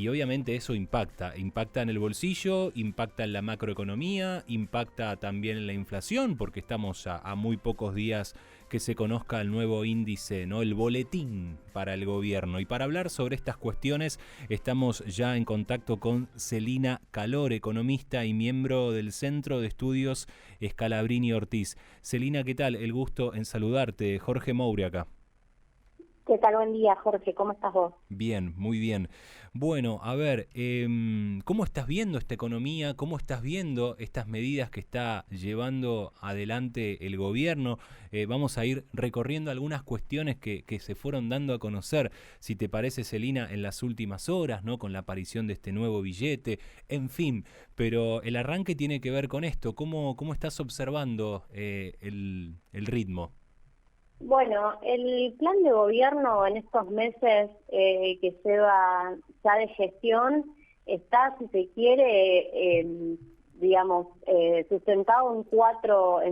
y obviamente eso impacta en el bolsillo, impacta en la macroeconomía, impacta también en la inflación, porque estamos a muy pocos días que se conozca el nuevo índice, ¿no? El boletín para el gobierno. Y para hablar sobre estas cuestiones estamos ya en contacto con Celina Calor, economista y miembro del Centro de Estudios Scalabrini Ortiz. Celina, ¿qué tal? El gusto en saludarte. Jorge Moure acá. ¿Qué tal? Buen día, Jorge. ¿Cómo estás vos? Bien, muy bien. Bueno, a ver, ¿cómo estás viendo esta economía? ¿Cómo estás viendo estas medidas que está llevando adelante el gobierno? Vamos a ir recorriendo algunas cuestiones que se fueron dando a conocer, si te parece, Celina, en las últimas horas, ¿no? Con la aparición de este nuevo billete, en fin. Pero el arranque tiene que ver con esto. ¿Cómo estás observando el ritmo? Bueno, el plan de gobierno en estos meses que lleva ya de gestión está, si se quiere, sustentado en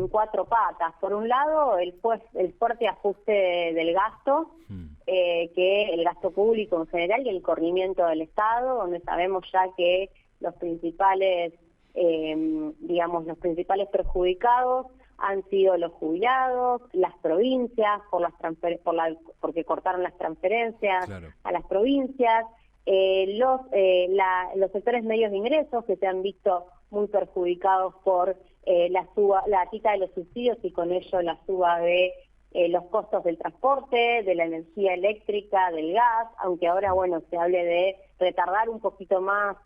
cuatro patas. Por un lado, el fuerte ajuste del gasto, que el gasto público en general y el corrimiento del Estado, donde sabemos ya que los principales perjudicados han sido los jubilados, las provincias, porque cortaron las transferencias Claro. a las provincias, los sectores medios de ingresos que se han visto muy perjudicados por la quita de los subsidios y con ello la suba de los costos del transporte, de la energía eléctrica, del gas, aunque ahora, bueno, se hable de retardar un poquito más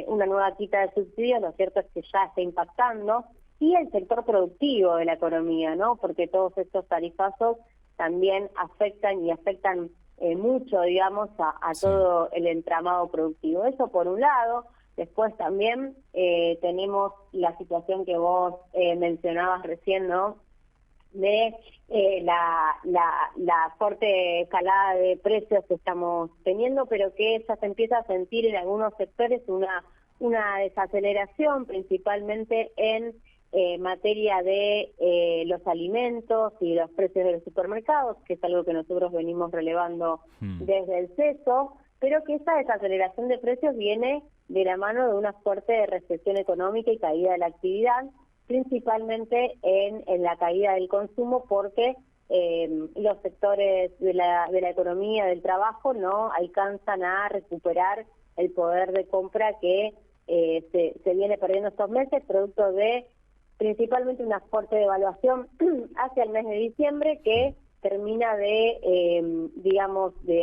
una nueva quita de subsidios, lo cierto es que ya está impactando, y el sector productivo de la economía, ¿no? Porque todos estos tarifazos también afectan mucho, digamos, a Sí. todo el entramado productivo. Eso por un lado. Después también tenemos la situación que vos mencionabas recién, ¿no? De la fuerte escalada de precios que estamos teniendo, pero que ya se empieza a sentir en algunos sectores una desaceleración, principalmente en materia de los alimentos y los precios de los supermercados, que es algo que nosotros venimos relevando desde el CESO, pero que esa desaceleración de precios viene de la mano de una fuerte recesión económica y caída de la actividad, principalmente en la caída del consumo, porque los sectores de la economía, del trabajo, no alcanzan a recuperar el poder de compra que se viene perdiendo estos meses, producto de principalmente una fuerte devaluación hacia el mes de diciembre que termina de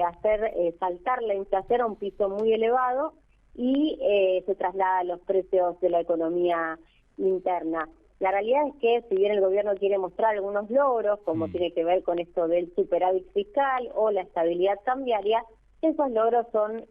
hacer saltar la inflación a un piso muy elevado y se traslada a los precios de la economía interna. La realidad es que si bien el gobierno quiere mostrar algunos logros, como tiene que ver con esto del superávit fiscal o la estabilidad cambiaria, esos logros son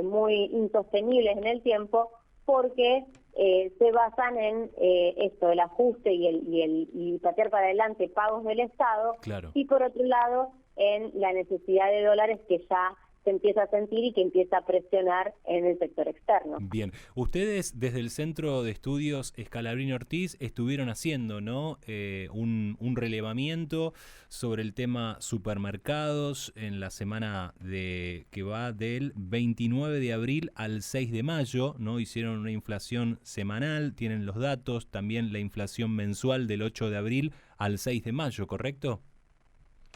muy insostenibles en el tiempo porque se basan en esto, el ajuste y patear para adelante pagos del Estado, Claro. y por otro lado en la necesidad de dólares que ya se empieza a sentir y que empieza a presionar en el sector externo. Bien, ustedes desde el Centro de Estudios Scalabrini Ortiz estuvieron haciendo, ¿no? Un relevamiento sobre el tema supermercados en la semana que va del 29 de abril al 6 de mayo, ¿no? Hicieron una inflación semanal, tienen los datos, también la inflación mensual del 8 de abril al 6 de mayo, ¿correcto?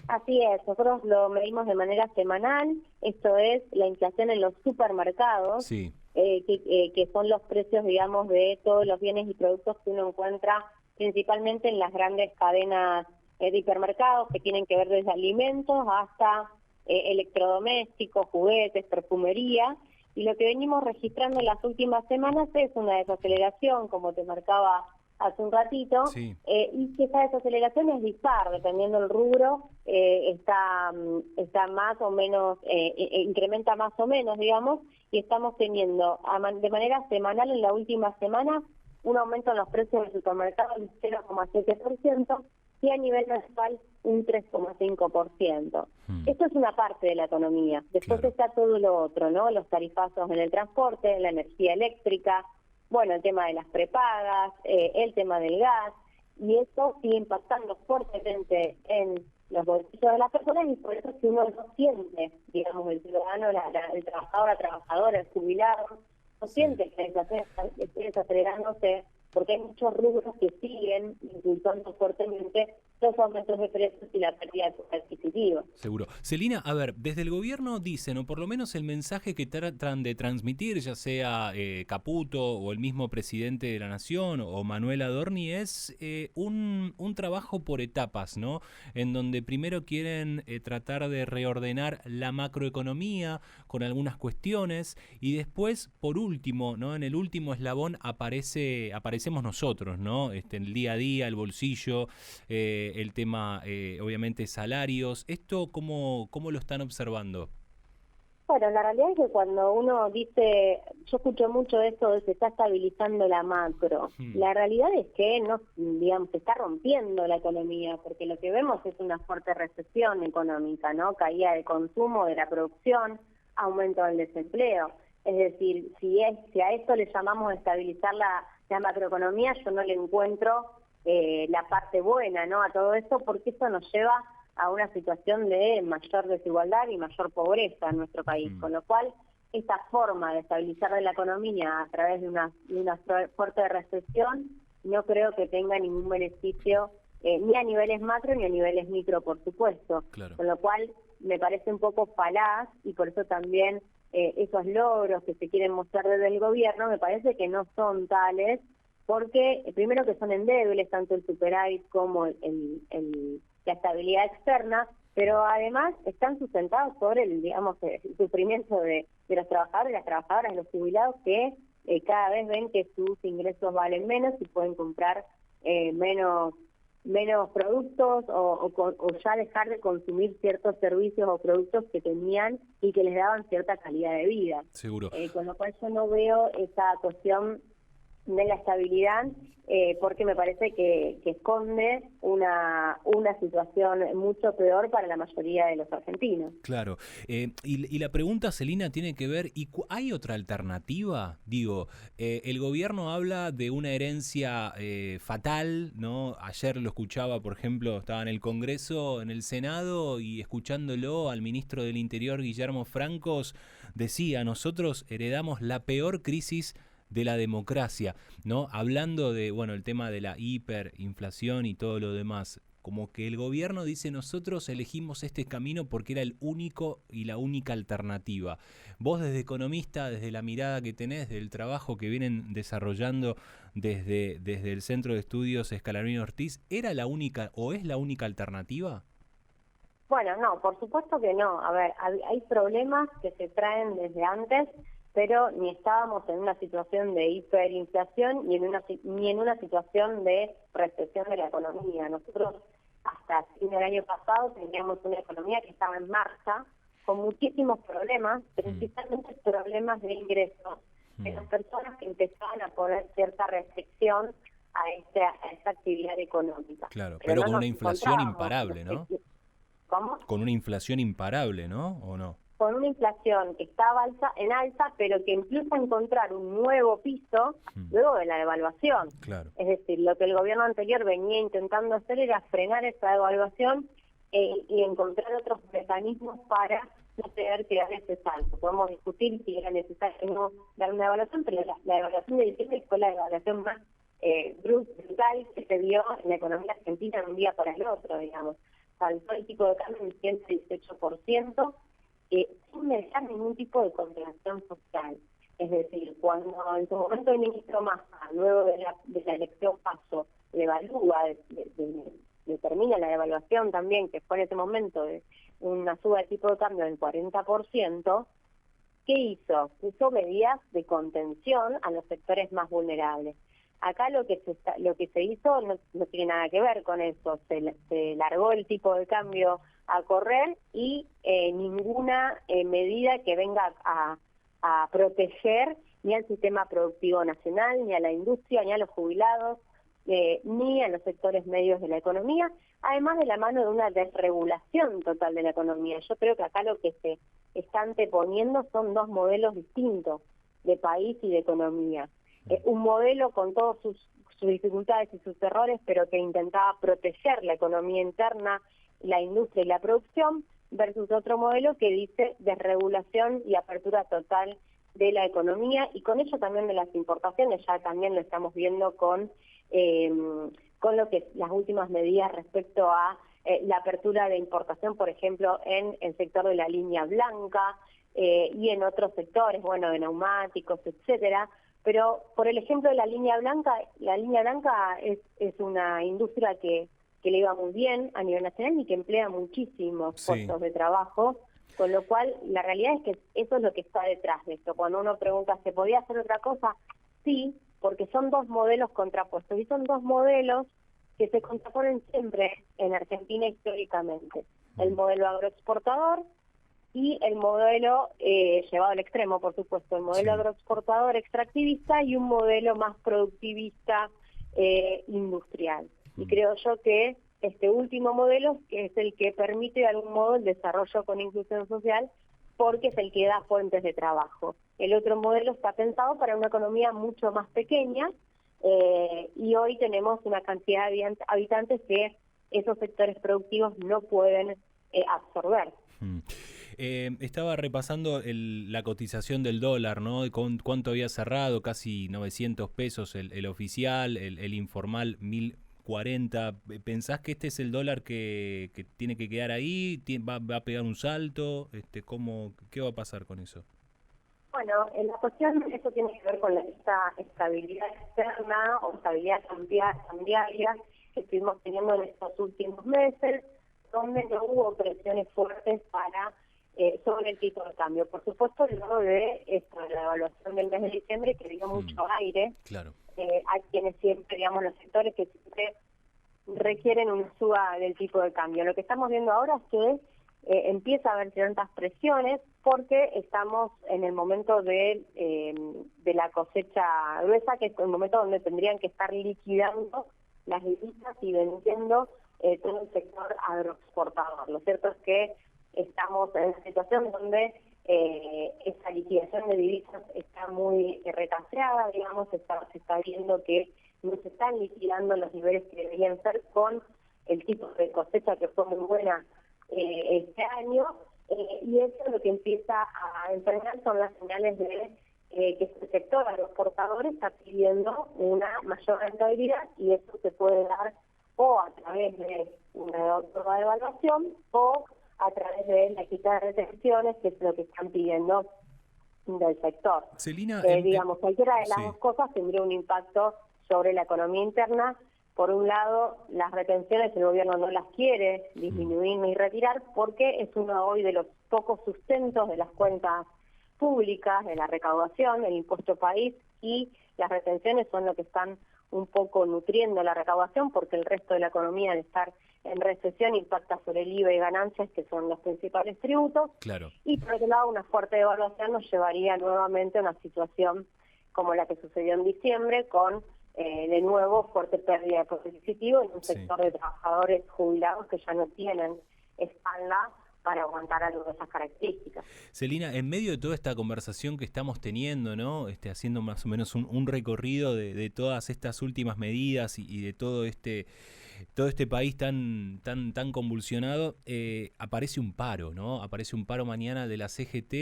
Así es, nosotros lo medimos de manera semanal, esto es la inflación en los supermercados, Sí. que son los precios, digamos, de todos los bienes y productos que uno encuentra principalmente en las grandes cadenas de hipermercados, que tienen que ver desde alimentos hasta electrodomésticos, juguetes, perfumería, y lo que venimos registrando en las últimas semanas es una desaceleración, como te marcaba hace un ratito, Sí. y que esa desaceleración es dispar, dependiendo del rubro, está más o menos, incrementa más o menos, digamos, y estamos teniendo de manera semanal en la última semana un aumento en los precios del supermercado del 0,7% y a nivel nacional un 3,5%. Esto es una parte de la economía. Después Claro. está todo lo otro, ¿no? Los tarifazos en el transporte, en la energía eléctrica, bueno, el tema de las prepagas, el tema del gas, y eso sigue impactando fuertemente en los bolsillos de las personas, y por eso es que uno no siente, digamos, el ciudadano, el trabajador, la trabajadora, el jubilado, no siente que la inflación esté desacelerándose, porque hay muchos rubros que siguen impulsando fuertemente los aumentos de precios y la pérdida de poder adquisitivo. Seguro. Celina, a ver, desde el gobierno dicen, o por lo menos el mensaje que tratan de transmitir, ya sea Caputo o el mismo presidente de la Nación o Manuel Adorni, es un trabajo por etapas, ¿no? En donde primero quieren tratar de reordenar la macroeconomía con algunas cuestiones y después, por último, ¿no? En el último eslabón aparecemos nosotros, ¿no? El día a día, el bolsillo, el tema, obviamente, salarios. ¿Esto cómo lo están observando? Bueno, la realidad es que cuando uno dice, yo escucho mucho esto de se está estabilizando la macro, la realidad es que no, digamos, se está rompiendo la economía, porque lo que vemos es una fuerte recesión económica, ¿no? Caída de consumo, de la producción, aumento del desempleo. Es decir, si a esto le llamamos estabilizar la macroeconomía, yo no le encuentro la parte buena, ¿no? A todo esto, porque eso nos lleva a una situación de mayor desigualdad y mayor pobreza en nuestro país, con lo cual esta forma de estabilizar la economía a través de una fuerte recesión no creo que tenga ningún beneficio ni a niveles macro ni a niveles micro, por supuesto, Claro. Con lo cual me parece un poco falaz, y por eso también esos logros que se quieren mostrar desde el gobierno me parece que no son tales, porque primero que son endebles tanto el superávit como la estabilidad externa, pero además están sustentados sobre el sufrimiento de los trabajadores y las trabajadoras, los jubilados, que cada vez ven que sus ingresos valen menos y pueden comprar menos productos o ya dejar de consumir ciertos servicios o productos que tenían y que les daban cierta calidad de vida. Seguro. Con lo cual yo no veo esa cuestión de la estabilidad, porque me parece que esconde una situación mucho peor para la mayoría de los argentinos. Claro. Y la pregunta, Celina, tiene que ver, ¿hay otra alternativa? Digo, el gobierno habla de una herencia fatal, ¿no? Ayer lo escuchaba, por ejemplo, estaba en el Congreso, en el Senado, y escuchándolo al ministro del Interior, Guillermo Francos, decía, nosotros heredamos la peor crisis de la democracia, ¿no? Hablando de, bueno, el tema de la hiperinflación y todo lo demás, como que el gobierno dice, nosotros elegimos este camino porque era el único y la única alternativa. Vos desde economista, desde la mirada que tenés, del trabajo que vienen desarrollando desde el Centro de Estudios Scalabrini Ortiz, ¿era la única o es la única alternativa? Bueno, no, por supuesto que no. A ver, hay problemas que se traen desde antes, pero ni estábamos en una situación de hiperinflación ni en una situación de recesión de la economía. Nosotros hasta fin del año pasado teníamos una economía que estaba en marcha, con muchísimos problemas, principalmente problemas de ingresos, de las personas que empezaban a poner cierta restricción a esta actividad económica. Claro, pero no con una nos inflación encontrábamos imparable, ¿no? ¿Cómo? Con una inflación imparable, ¿no? ¿O no? Con una inflación que estaba en alza, pero que empieza a encontrar un nuevo piso luego de la devaluación. Claro. Es decir, lo que el gobierno anterior venía intentando hacer era frenar esa devaluación y encontrar otros mecanismos para no tener que dar ese salto. Podemos discutir si era necesario o no dar una devaluación, pero la devaluación de diciembre fue la devaluación más brutal que se dio en la economía argentina de un día para el otro, digamos. Saltó el tipo de cambio en 118%, sin dejar ningún tipo de contención social. Es decir, cuando en su momento el ministro Massa, luego de la elección Paso, le evalúa, determina la devaluación también, que fue en ese momento de una suba de tipo de cambio del 40%, ¿qué hizo? Puso medidas de contención a los sectores más vulnerables. Acá lo que se hizo no tiene nada que ver con eso. Se largó el tipo de cambio a correr y ninguna medida que venga a proteger ni al sistema productivo nacional, ni a la industria, ni a los jubilados, ni a los sectores medios de la economía, además de la mano de una desregulación total de la economía. Yo creo que acá lo que se está anteponiendo son dos modelos distintos de país y de economía. Un modelo con todas sus dificultades y sus errores, pero que intentaba proteger la economía interna la industria y la producción, versus otro modelo que dice desregulación y apertura total de la economía, y con ello también de las importaciones. Ya también lo estamos viendo con lo que las últimas medidas respecto a la apertura de importación, por ejemplo, en el sector de la línea blanca y en otros sectores, bueno, de neumáticos, etcétera. Pero por el ejemplo de la línea blanca es una industria que le iba muy bien a nivel nacional y que emplea muchísimos puestos de trabajo, con lo cual la realidad es que eso es lo que está detrás de esto. Cuando uno pregunta, ¿se podía hacer otra cosa? Sí, porque son dos modelos contrapuestos, y son dos modelos que se contraponen siempre en Argentina históricamente. El modelo agroexportador y el modelo llevado al extremo, por supuesto, el modelo agroexportador extractivista y un modelo más productivista industrial. Y creo yo que este último modelo que es el que permite de algún modo el desarrollo con inclusión social, porque es el que da fuentes de trabajo. El otro modelo está pensado para una economía mucho más pequeña, y hoy tenemos una cantidad de habitantes que esos sectores productivos no pueden absorber. Estaba repasando la cotización del dólar, ¿no? Con cuánto había cerrado, casi 900 pesos el oficial, el informal 1040. ¿Pensás que este es el dólar que tiene que quedar ahí? ¿Va a pegar un salto? ¿Qué va a pasar con eso? Bueno, en la cuestión eso tiene que ver con esta estabilidad externa o estabilidad cambiaria que estuvimos teniendo en estos últimos meses, donde no hubo presiones fuertes sobre el tipo de cambio. Por supuesto, luego de la evaluación del mes de diciembre, que dio mucho aire a quienes siempre, digamos, los sectores que siempre requieren una suba del tipo de cambio. Lo que estamos viendo ahora es que empieza a haber ciertas presiones porque estamos en el momento de la cosecha gruesa, que es el momento donde tendrían que estar liquidando las divisas y vendiendo todo el sector agroexportador. Lo cierto es que estamos en una situación donde esa liquidación de divisas está muy retraseada, digamos, se está viendo que no se están liquidando los niveles que deberían ser con el tipo de cosecha que fue muy buena este año, y eso lo que empieza a enfrentar son las señales de que el sector agroexportador está pidiendo una mayor rentabilidad, y eso se puede dar o a través de una nueva devaluación o a través de la quita de retenciones, que es lo que están pidiendo del sector. Celina, digamos, cualquiera de las dos cosas tendría un impacto sobre la economía interna. Por un lado, las retenciones el gobierno no las quiere disminuir ni retirar, porque es uno hoy de los pocos sustentos de las cuentas públicas, de la recaudación, el impuesto país, y las retenciones son lo que están un poco nutriendo la recaudación, porque el resto de la economía, al estar en recesión, impacta sobre el IVA y ganancias, que son los principales tributos. Y por otro lado, una fuerte devaluación nos llevaría nuevamente a una situación como la que sucedió en diciembre, con de nuevo fuerte pérdida de poder adquisitivo en un sector de trabajadores jubilados que ya no tienen espalda para aguantar algo de esas características. Celina, en medio de toda esta conversación que estamos teniendo, ¿no? Haciendo más o menos un recorrido de todas estas últimas medidas y de todo este país tan convulsionado, aparece un paro, ¿no? Aparece un paro mañana de la CGT,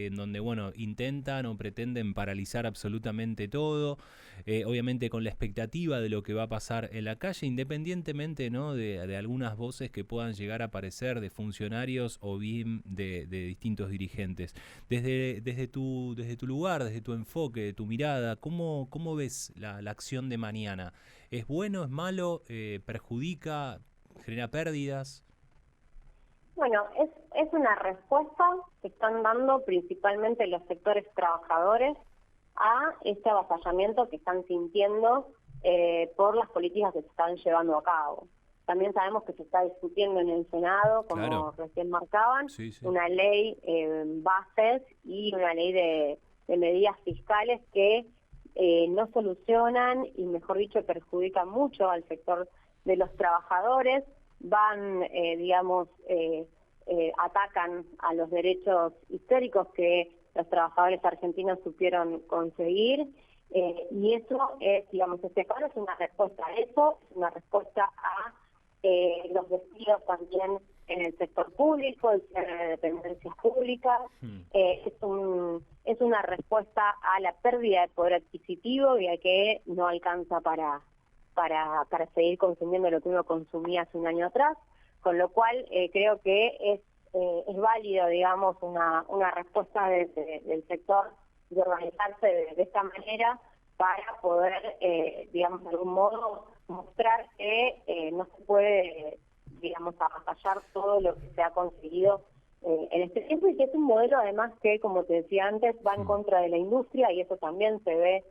en donde, bueno, intentan o pretenden paralizar absolutamente todo, obviamente con la expectativa de lo que va a pasar en la calle, independientemente, ¿no? de algunas voces que puedan llegar a aparecer de funcionarios o bien de distintos dirigentes. Desde tu lugar, desde tu enfoque, de tu mirada, ¿cómo ves la acción de mañana? ¿Es bueno, es malo, perjudica, genera pérdidas? Bueno, es una respuesta que están dando principalmente los sectores trabajadores a este avasallamiento que están sintiendo por las políticas que se están llevando a cabo. También sabemos que se está discutiendo en el Senado, como recién marcaban, una ley bases y una ley de medidas fiscales que no solucionan y, mejor dicho, perjudican mucho al sector de los trabajadores, atacan a los derechos históricos que los trabajadores argentinos supieron conseguir, y eso es, digamos, este paro es una respuesta a eso, es una respuesta a los despidos también en el sector público, el cierre de dependencias públicas. Es una respuesta a la pérdida de poder adquisitivo y a que no alcanza para seguir consumiendo lo que uno consumía hace un año atrás, con lo cual creo que es válido, digamos, una respuesta del sector de organizarse de esta manera para poder, digamos, de algún modo mostrar que no se puede, digamos, avasallar todo lo que se ha conseguido en este tiempo, y que es un modelo además que, como te decía antes, va en contra de la industria, y eso también se ve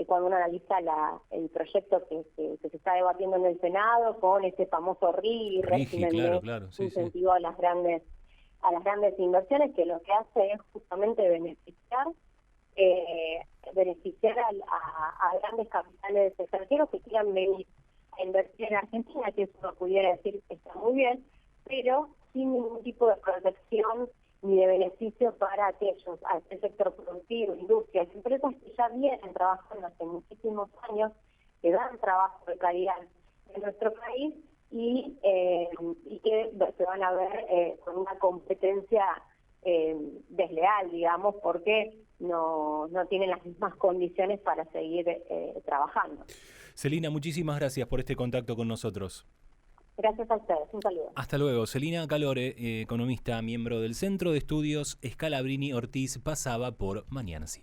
cuando uno analiza el proyecto que se está debatiendo en el Senado con ese famoso RIGI, régimen claro, de incentivo a las grandes inversiones, que lo que hace es justamente beneficiar a grandes capitales extranjeros que quieran venir a invertir en Argentina, que eso pudiera decir que está muy bien, pero sin ningún tipo de protección ni de beneficio para aquellos, al sector productivo, industrias, empresas que ya vienen trabajando hace muchísimos años, que dan trabajo de calidad en nuestro país y que se van a ver con una competencia desleal, digamos, porque no tienen las mismas condiciones para seguir trabajando. Celina, muchísimas gracias por este contacto con nosotros. Gracias a ustedes, un saludo. Hasta luego. Celina Calore, economista, miembro del Centro de Estudios Scalabrini Ortiz, pasaba por Mañana Sí.